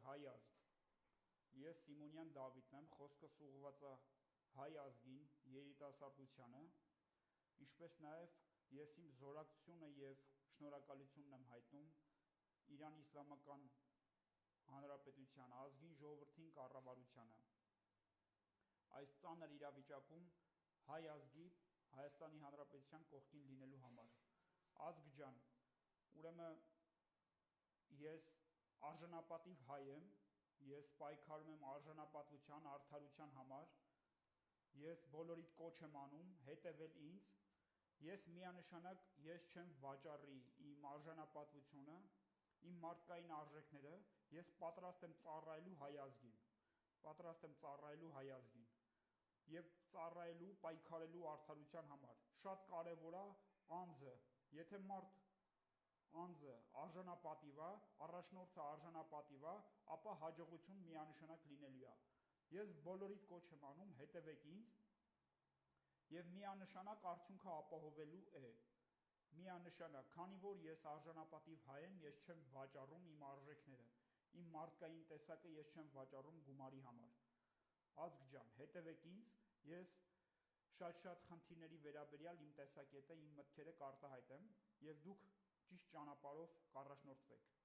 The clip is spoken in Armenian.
հայ ազգ, ես Սիմոնյան Դավիթն եմ, խոսքս ուղղված է հայ ազգին, երիտասարդությանը, ինչպես նաև ես իմ զորակցությունը և շնորհակալությունն եմ հայտնում Իրանի Իսլամական Հանրապետության ազգին ժողովրդին կառավարությանը։ Այս ծանր իրավիճակում հայ ազգի Հայաստանի Հանրապետության կողքին լինելու համար։ Ազգ ջան, ուրեմն ես արժանապատիվ հայ եմ, ես պայքարում եմ արժանապատվության, արդարության համար, ես բոլորիդ կոչ եմ անում հետևել ինձ, ես միանշանակ ես չեմ վաճառի իմ արժանապատվությունը, իմ մարդկային արժեքները, ես պատրաստ եմ ծառայելու հայ ազգին, եւ ծառայելու, պայքարելու արդարության համար։ Շատ կարևոր է անձը, եթե անձը արժանապատիվ է, առաջնորդը արժանապատիվ է, ապա հաջողություն միանշանակ լինելու է։ Ես բոլորիդ կոչ եմ անում հետևեք ինձ եւ միանշանակ արդյունքը ապահովելու է։ Միանշանակ, քանի որ ես արժանապատիվ հայ եմ, ես չեմ վաճառում իմ արժեքները, իմ մարդկային տեսակը ես չեմ վաճառում գումարի համար։ Ազգ ջան, հետևեք ինձ, ես շատ խնդիրների վերաբերյալ իմ տեսակետը, իմ մտքերը կարտահայտեմ եւ դուք ճիշտ ճանապարհով կառաջնորդվեք։